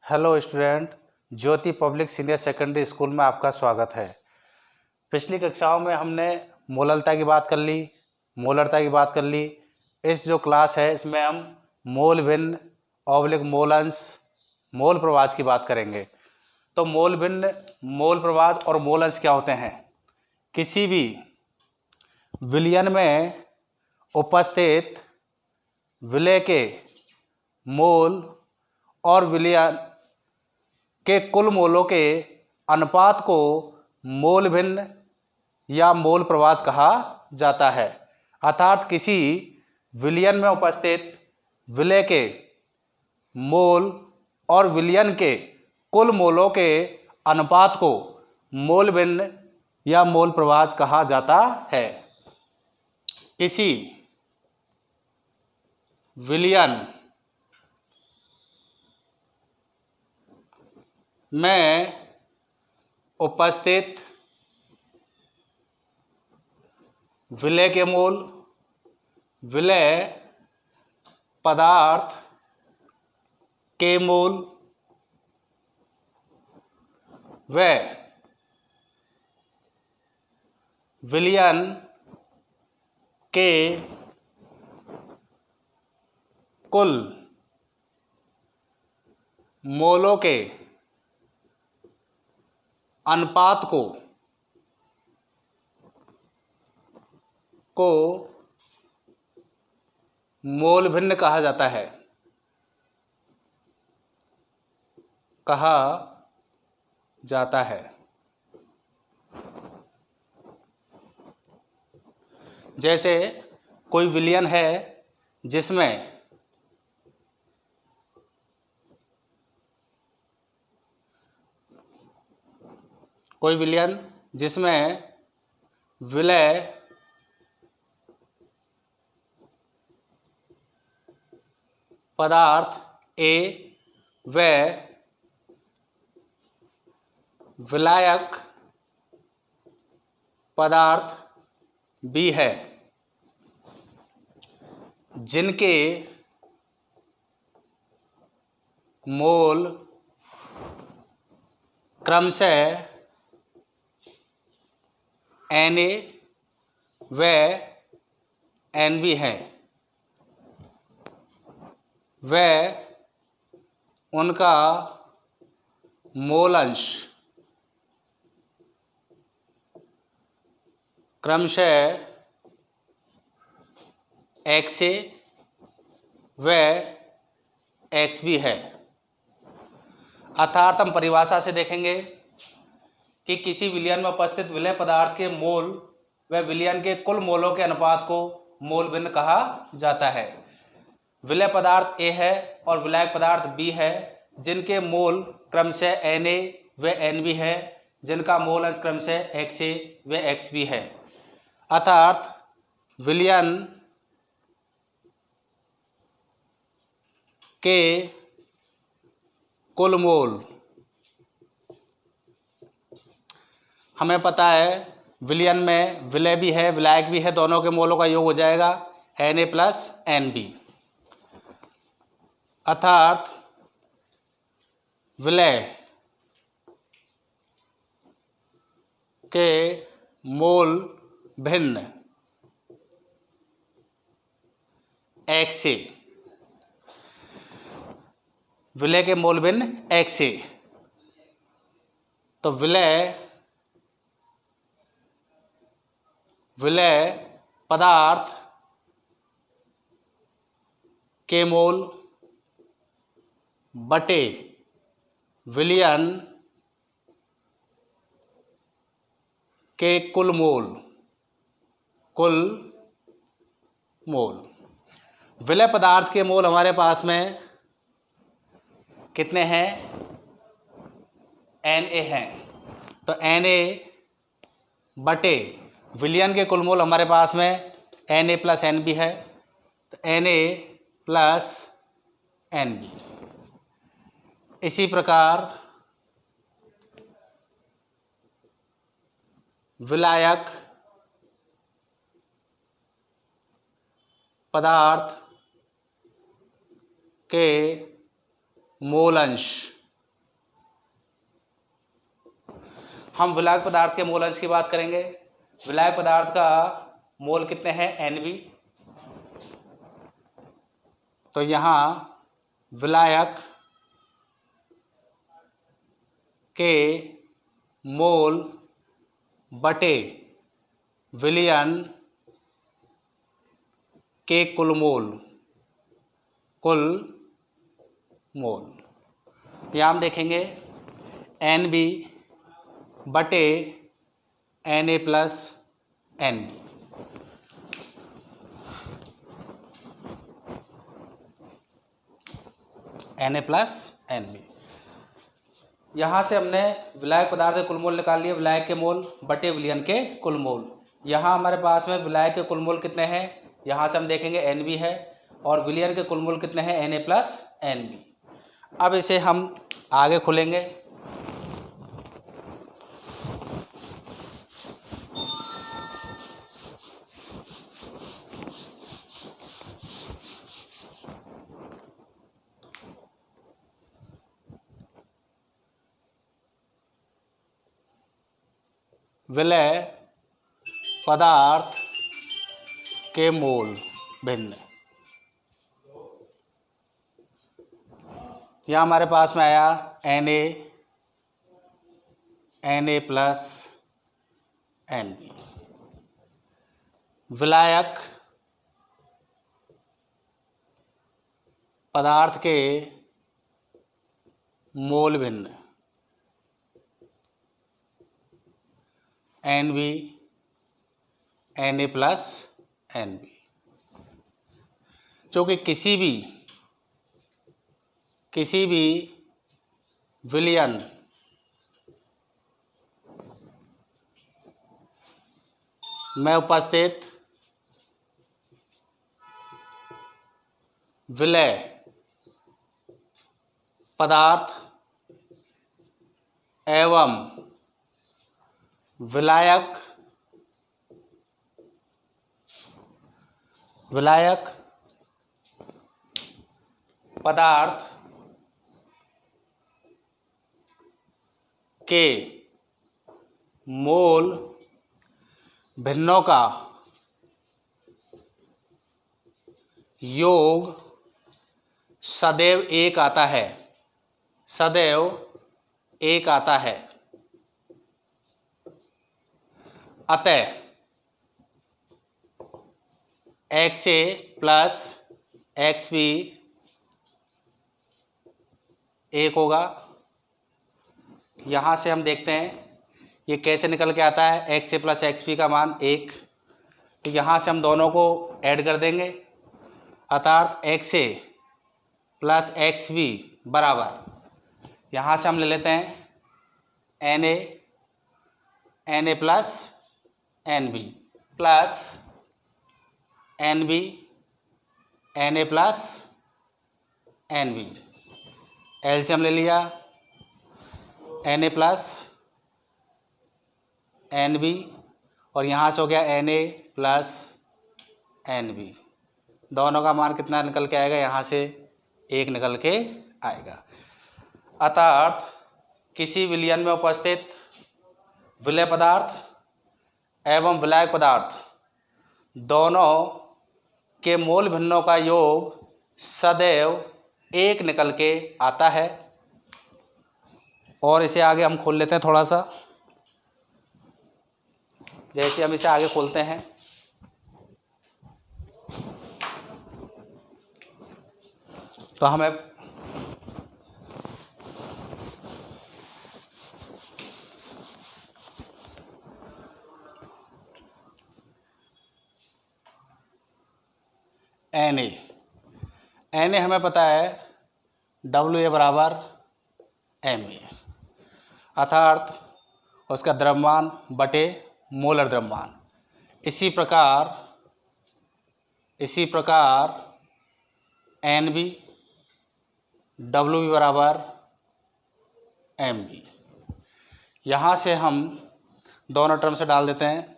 Hello student, ज्योति public senior secondary school में आपका स्वागत है। पिछली कक्षाओं में हमने मोललता की बात कर ली, मोलरता की बात कर ली। इस जो क्लास है इसमें हम मोल भिन्न ऑब्लिक मोल अंश मोल प्रवाज की बात करेंगे। तो मोल भिन्न मोल प्रवाज और मोल अंश क्या होते हैं? किसी भी विलयन में उपस्थित विलय के मोल और विलयन के कुल मोलों के अनुपात को मोल भिन्न या मोल प्रवाज कहा जाता है। अर्थात किसी विलयन में उपस्थित विलय के मोल और विलयन के कुल मोलों के अनुपात को मोल भिन्न या मोल प्रवाज कहा जाता है। किसी विलयन में उपस्थित विलय के मोल विलय पदार्थ के मोल व विलयन के कुल मोलों के अनुपात को मोल भिन्न कहा जाता है। जैसे कोई विलयन है जिसमें विलय पदार्थ A व विलायक पदार्थ B है, जिनके मोल क्रमशः Na व Nb हैं, व उनका मोल अंश क्रमशः Xa व Xb है। अर्थात हम परिभाषा से देखेंगे कि किसी विलयन में उपस्थित विलय पदार्थ के मोल व विलयन के कुल मोलों के अनुपात को मोल भिन्न कहा जाता है। विलय पदार्थ A है और विलायक पदार्थ B है, जिनके मोल क्रमशः Na व Nb है, जिनका मोल अंश क्रमशः Xa व Xb है। अर्थात विलयन के कुल मोल, हमें पता है विलयन में विलय भी है विलायक भी है, दोनों के मोलों का योग हो जाएगा Na प्लस Nb। अर्थात विलय के मोल भिन्न Xa, विलय के मोल भिन्न Xa, तो विलय पदार्थ के मोल बटे विलयन के कुल मोल। विलय पदार्थ के मोल हमारे पास में कितने हैं? Na हैं, तो Na बटे विलयन के कुल मोल हमारे पास में Na प्लस Nb है, तो Na प्लस Nb। इसी प्रकार विलायक पदार्थ के मोल अंश हम विलायक पदार्थ के मोल अंश की बात करेंगे। विलायक पदार्थ का मोल कितने हैं, Nb। तो यहाँ विलायक के मोल बटे विलयन के कुल मोल यहाँ हम देखेंगे Nb बटे Na plus Nb। Na plus Nb, यहाँ से हमने विलायक पदार्थ के कुल मोल निकाल लिए, विलायक के मोल बटे विलयन के कुल मोल। यहाँ हमारे पास में विलायक के कुल मोल कितने हैं, यहाँ से हम देखेंगे Nb है, और विलयन के कुल मोल कितने हैं, Na प्लस Nb। अब इसे हम आगे खोलेंगे। विलय पदार्थ के मोल भिन्न, यहाँ हमारे पास में आया Na प्लस Nb। विलायक पदार्थ के मोल भिन्न, Nb Na प्लस Nb, जो कि किसी भी विलयन में उपस्थित विलय पदार्थ एवं विलायक पदार्थ के मोल भिन्नों का योग सदैव एक आता है, अतः XA प्लस XB एक होगा। यहाँ से हम देखते हैं ये कैसे निकल के आता है, XA प्लस XB का मान 1। तो यहाँ से हम दोनों को ऐड कर देंगे, अर्थात XA प्लस XB बराबर, यहाँ से हम ले लेते हैं Na plus Nb plus Nb Na plus Nb, LCM ले लिया, Na प्लस Nb और यहाँ से हो गया Na प्लस Nb। दोनों का मान कितना निकल के आएगा, यहाँ से 1 निकल के आएगा। अर्थात किसी विलयन में उपस्थित विलय पदार्थ एवं विलायक पदार्थ दोनों के मोल भिन्नों का योग सदैव 1 निकल के आता है। और इसे आगे हम खोल लेते हैं थोड़ा सा। जैसे हम इसे आगे खोलते हैं, तो हमें Na हमें पता है WA बराबर Ma, अर्थात उसका द्रव्यमान बटे मोलर द्रव्यमान। इसी प्रकार Nb WB बराबर Mb। यहाँ से हम दोनों टर्म से डाल देते हैं,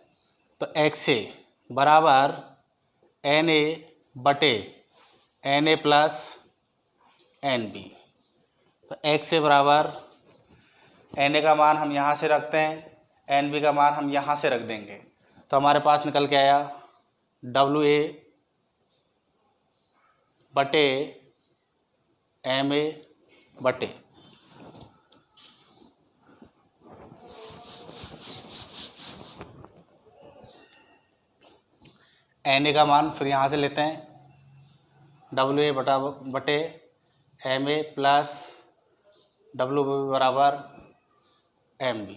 तो XA बराबर Na बटे Na प्लस Nb। तो XA बराबर Na का मान हम यहाँ से रखते हैं NB का मान हम यहाँ से रख देंगे, तो हमारे पास निकल के आया WA बटे MA बटे NA का मान फिर यहाँ से लेते हैं WA बटे MA प्लस WB बराबर MB।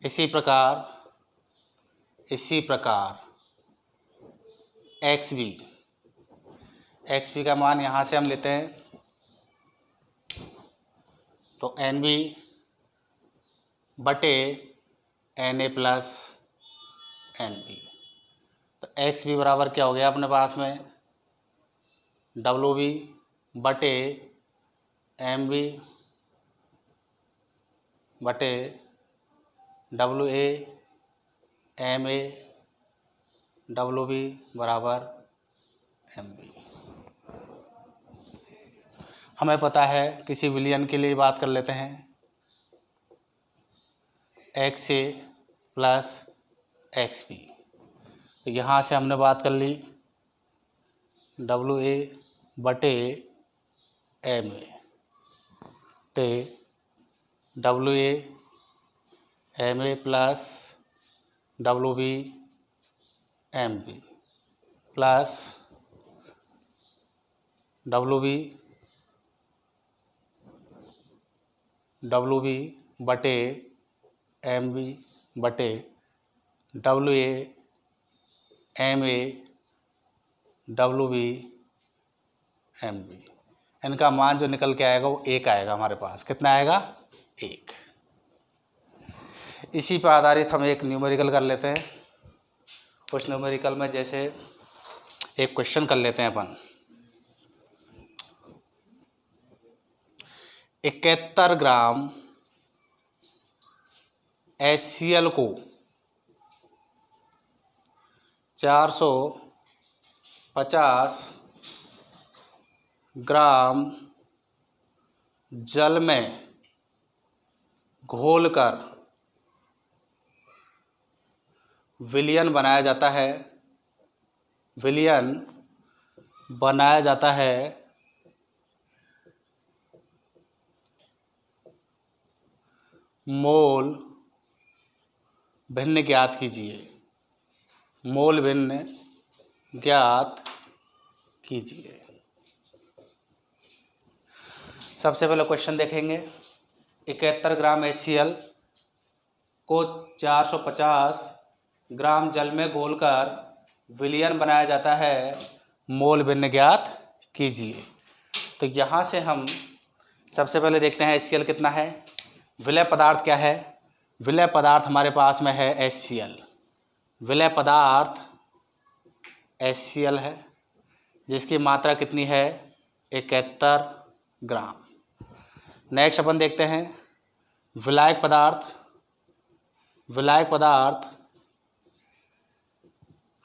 इसी प्रकार XB का मान यहाँ से हम लेते हैं, तो NB बटे NA प्लस NB। तो XB बराबर क्या हो गया अपने पास में WB बटे MB बटे WA MA WB बराबर MB। हमें पता है किसी विलियन के लिए बात कर लेते हैं, XA प्लस XB। तो यहाँ से हमने बात कर ली WA बटे MA बटे WA MA plus WB MB plus WB बटे MB बटे WA MA WB MB। इनका मान जो निकल के आएगा वो 1 आएगा हमारे पास। कितना आएगा? 1। इसी पर आधारित हम एक न्यूमेरिकल कर लेते हैं। उस न्यूमेरिकल में जैसे एक क्वेश्चन कर लेते हैं अपन, 71 ग्राम HCl को 450 ग्राम जल में घोलकर विलियन बनाया जाता है मोल भिन्न ज्ञात कीजिए। मोल भिन्न ज्ञात कीजिए। सबसे पहले क्वेश्चन देखेंगे, 71 ग्राम HCl को 450 ग्राम जल में घोलकर विलियन बनाया जाता है, मोल भिन्न ज्ञात कीजिए। तो यहाँ से हम सबसे पहले देखते हैं HCl कितना है। विलय पदार्थ क्या है? विलय पदार्थ हमारे पास में है HCl। विलय पदार्थ HCl है जिसकी मात्रा कितनी है? 71 ग्राम। नेक्स्ट अपन देखते हैं विलायक पदार्थ। विलायक पदार्थ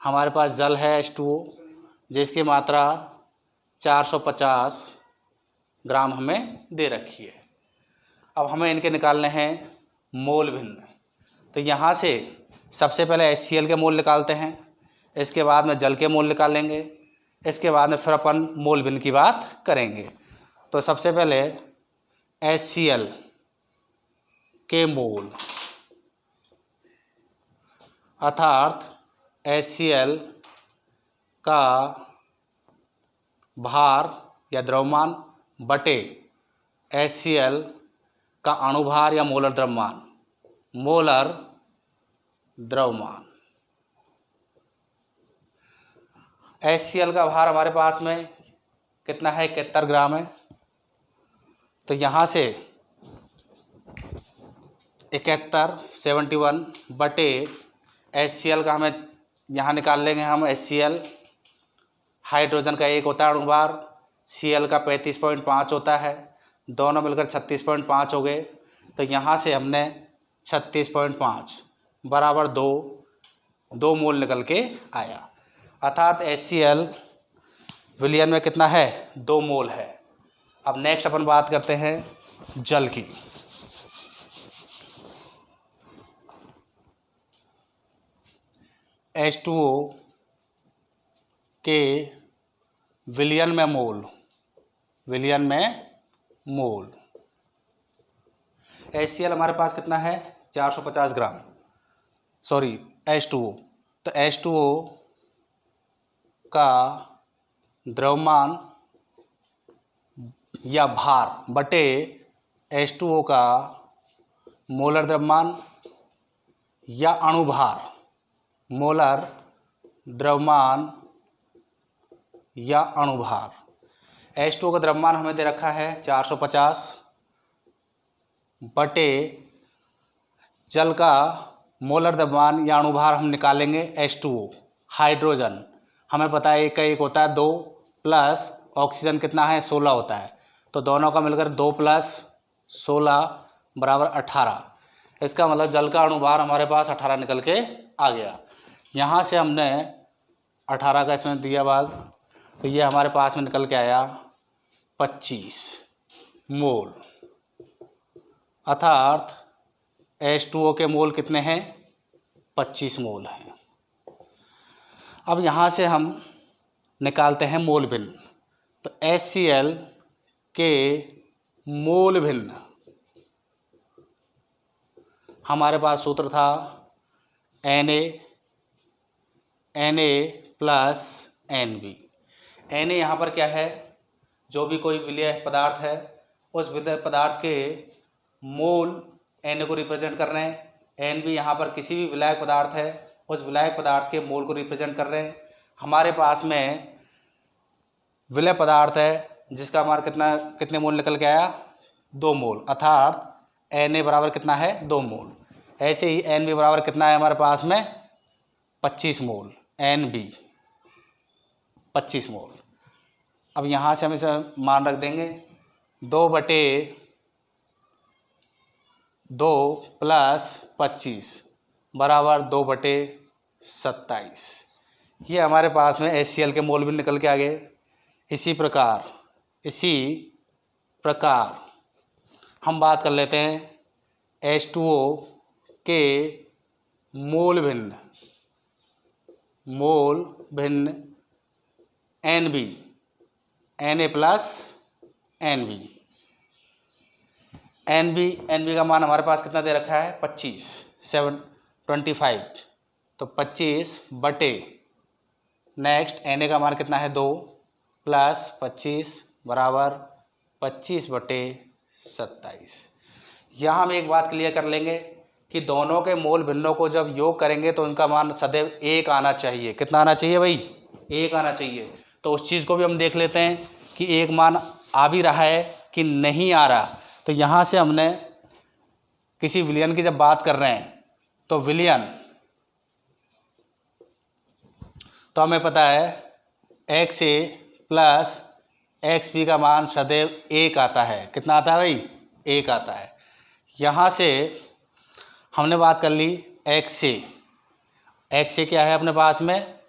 हमारे पास जल है H2O जिसकी मात्रा 450 ग्राम हमें दे रखी है। अब हमें इनके निकालने हैं मोल भिन्न। तो यहाँ से सबसे पहले HCl के मोल निकालते हैं, इसके बाद में जल के मोल निकालेंगे, इसके बाद में फिर अपन मोल भिन्न की बात करेंगे। तो सबसे पहले HCl के मोल अर्थात HCl का भार या द्रव्यमान बटे HCl का अणुभार या मोलर द्रव्यमान। मोलर द्रव्यमान HCl का भार हमारे पास में कितना है? 71 ग्राम है। तो यहाँ से 71 बटे HCl का हमें यहाँ निकाल लेंगे हम। HCl हाइड्रोजन का 1 होता है अणुभार, Cl का 35.5 होता है, दोनों मिलकर 36.5 हो गए। तो यहाँ से हमने 36.5 बराबर 2 मोल निकल के आया। अर्थात HCl विलियन में कितना है? 2 मोल है। अब नेक्स्ट अपन बात करते हैं जल की। H2O के विलियन में मोल, विलियन में मोल। HCl हमारे पास कितना है 450 ग्राम, सॉरी H2O, तो H2O का द्रव्यमान या भार बटे H2O का मोलर द्रव्यमान या अणुभार, मोलर द्रव्यमान या अणुभार। H2O का द्रव्यमान हमें दे रखा है 450 बटे जल का मोलर द्रव्यमान या अणुभार हम निकालेंगे H2O, हाइड्रोजन हमें पता है एक का एक होता है 2 प्लस ऑक्सीजन कितना है 16 होता है, तो दोनों का मिलकर 2 प्लस 16 बराबर 18। इसका मतलब जल का अणुभार हमारे पास 18 निकल के आ गया। यहाँ से हमने 18 का इसमें दिया भाग, तो ये हमारे पास में निकल के आया 25 मोल, अर्थात H2O के मोल कितने हैं 25 मोल हैं। अब यहाँ से हम निकालते हैं मोल भिन्न, तो HCl के मोल भिन्न हमारे पास सूत्र था Na प्लस Nb। Na यहाँ पर क्या है, जो भी कोई विलेय पदार्थ है उस विलेय पदार्थ के मोल Na को रिप्रेजेंट कर रहे हैं। Nb यहाँ पर किसी भी विलायक पदार्थ है उस विलायक पदार्थ के मोल को रिप्रेजेंट कर रहे हैं। हमारे पास में विलेय पदार्थ है जिसका हमारा कितने मोल निकल के आया 2 मोल, अर्थात Na बराबर कितना है 2 मोल। ऐसे ही Nb बराबर कितना है हमारे पास में 25 मोल, Nb 25 मोल। अब यहाँ से हम इसे मान रख देंगे 2/2 प्लस 25 बराबर 2/27। ये हमारे पास में HCl के मोल भी निकल के आ गए। इसी प्रकार हम बात कर लेते हैं H2O के मोल भिन्न Nb, Na plus Nb। Nb का मान हमारे पास कितना दे रखा है 25, तो 25 बटे नेक्स्ट Na का मान कितना है 2 प्लस 25 बराबर 25/27। यहाँ हम एक बात क्लियर कर लेंगे कि दोनों के मोल भिन्नों को जब योग करेंगे तो उनका मान सदैव 1 आना चाहिए। कितना आना चाहिए भाई 1 आना चाहिए। तो उस चीज़ को भी हम देख लेते हैं कि एक मान आ भी रहा है कि नहीं आ रहा। तो यहाँ से हमने किसी विलयन की जब बात कर रहे हैं तो विलयन तो हमें पता है XA प्लस XB का मान सदैव 1 आता है। कितना आता है भाई 1 आता है। यहाँ से हमने बात कर ली XA क्या है अपने पास में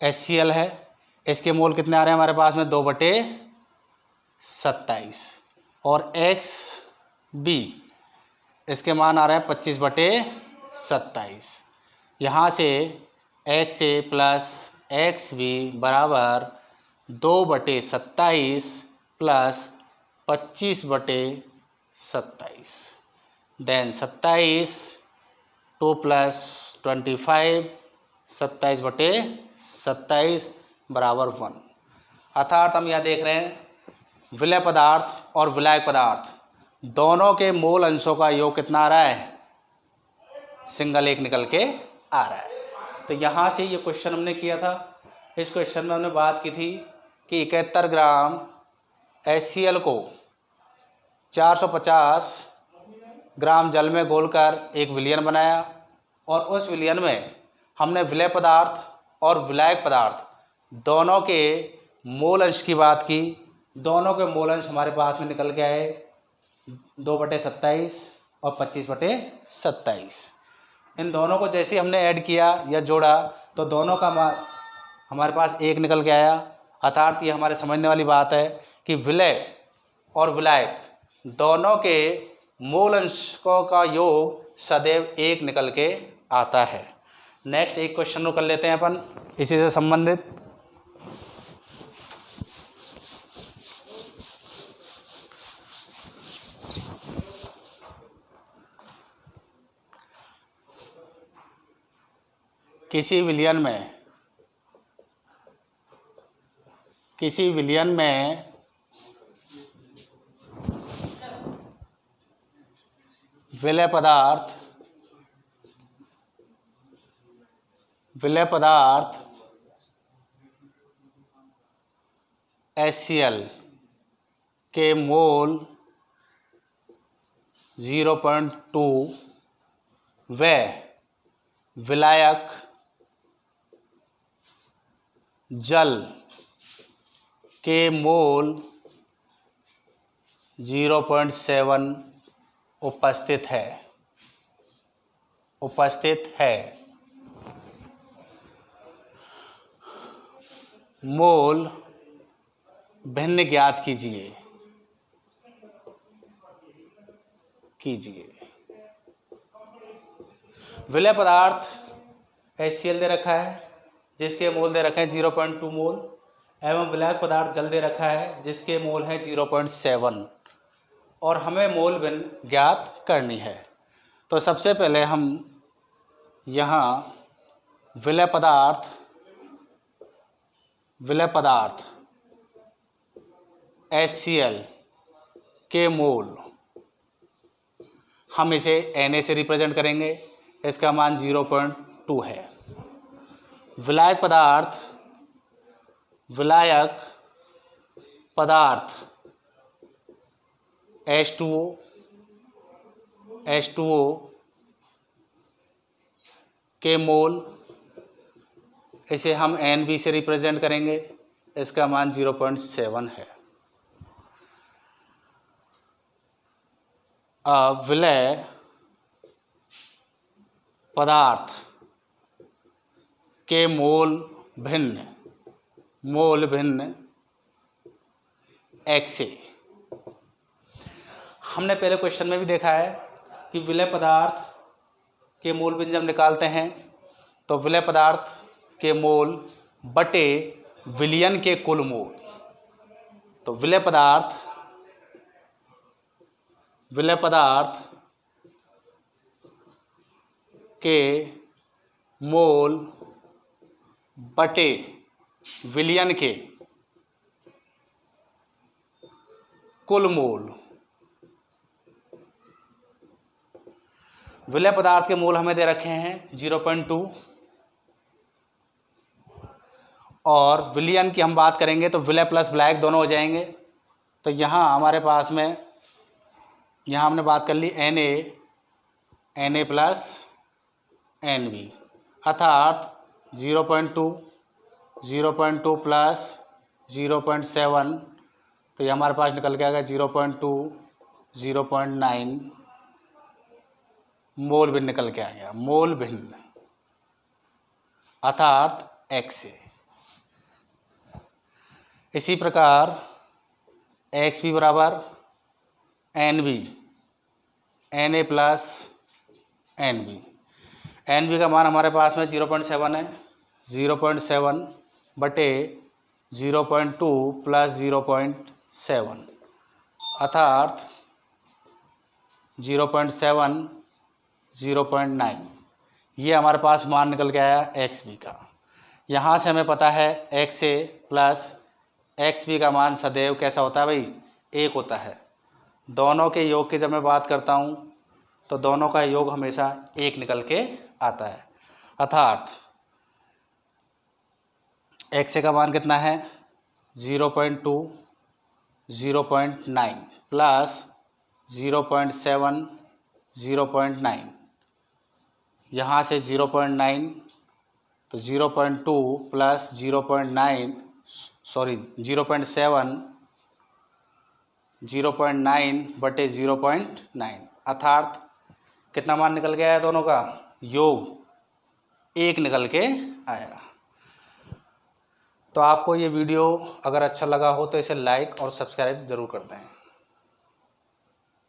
HCl है, इसके मोल कितने आ रहे हैं हमारे पास में 2/27 और XB इसके मान आ रहे हैं 25/27। यहाँ से XA प्लस XB बराबर 2/27 प्लस 25/27, देन 27 2 प्लस 25 27/27 बराबर 1। अर्थात हम यह देख रहे हैं विलेय पदार्थ और विलायक पदार्थ दोनों के मोल अंशों का योग कितना आ रहा है सिंगल 1 निकल के आ रहा है। तो यहाँ से ये क्वेश्चन हमने किया था। इस क्वेश्चन में हमने बात की थी कि 71 ग्राम HCl को 450 ग्राम जल में घोलकर एक विलयन बनाया और उस विलयन में हमने विलेय पदार्थ और विलायक पदार्थ दोनों के मोल अंश की बात की। दोनों के मोल अंश हमारे पास में निकल के आए 2/27 और 25/27। इन दोनों को जैसे हमने ऐड किया या जोड़ा तो दोनों का हमारे पास 1 निकल के आया। अर्थात ये हमारे समझने वाली बात है कि विलेय और विलायक दोनों के मूल अंशों का योग सदैव 1 निकल के आता है। नेक्स्ट एक क्वेश्चन को कर लेते हैं अपन इसी से संबंधित। किसी विलयन में विलय पदार्थ HCl के मोल 0.2 व विलायक जल के मोल 0.7 उपस्थित है। मोल भिन्न ज्ञात कीजिए। विलय पदार्थ HCl दे रखा है जिसके मोल दे रखे हैं 0.2 मोल एवं विलायक पदार्थ जल दे रखा है जिसके मोल है 0.7 और हमें मोल भिन्न ज्ञात करनी है। तो सबसे पहले हम यहाँ विलय पदार्थ HCl के मोल हम इसे Na से रिप्रेजेंट करेंगे, इसका मान 0.2 है। विलायक पदार्थ H2O के मोल इसे हम Nb से रिप्रेजेंट करेंगे, इसका मान 0.7 है। अब विलय पदार्थ के मोल भिन्न Xa। हमने पहले क्वेश्चन में भी देखा है कि विलय पदार्थ के मोल भिन्न जब निकालते हैं तो विलय पदार्थ के मोल बटे विलयन के कुल मोल। तो विलय पदार्थ के मोल बटे विलयन के कुल मोल। विलय पदार्थ के मोल हमें दे रखे हैं 0.2 और विलयन की हम बात करेंगे तो विलय प्लस विलायक दोनों हो जाएंगे। तो यहाँ हमारे पास में यहाँ हमने बात कर ली Na प्लस Nb अर्थात 0.2 प्लस 0.7 तो ये हमारे पास निकल के आएगा 0.2 0.9 मोल भिन्न निकल के आ गया। मोल भिन्न अर्थात Xa। इसी प्रकार Xb बराबर Nb Na प्लस Nb का मान हमारे पास में 0.7 है। 0.7 बटे 0.2 प्लस 0.7 अर्थात 0.7 0.9 ये हमारे पास मान निकल के आया Xb का। यहाँ से हमें पता है Xa प्लस Xb का मान सदैव कैसा होता है भाई, 1 होता है। दोनों के योग की जब मैं बात करता हूँ तो दोनों का योग हमेशा 1 निकल के आता है। अर्थात Xa का मान कितना है 0.2 0.9 प्लस 0.7 0.9 यहाँ से 0.9 तो 0.2 प्लस 0.9 0.9 बटे 0.9 अर्थात कितना मान निकल गया है, दोनों का योग 1 निकल के आया। तो आपको ये वीडियो अगर अच्छा लगा हो तो इसे लाइक और सब्सक्राइब ज़रूर कर दें।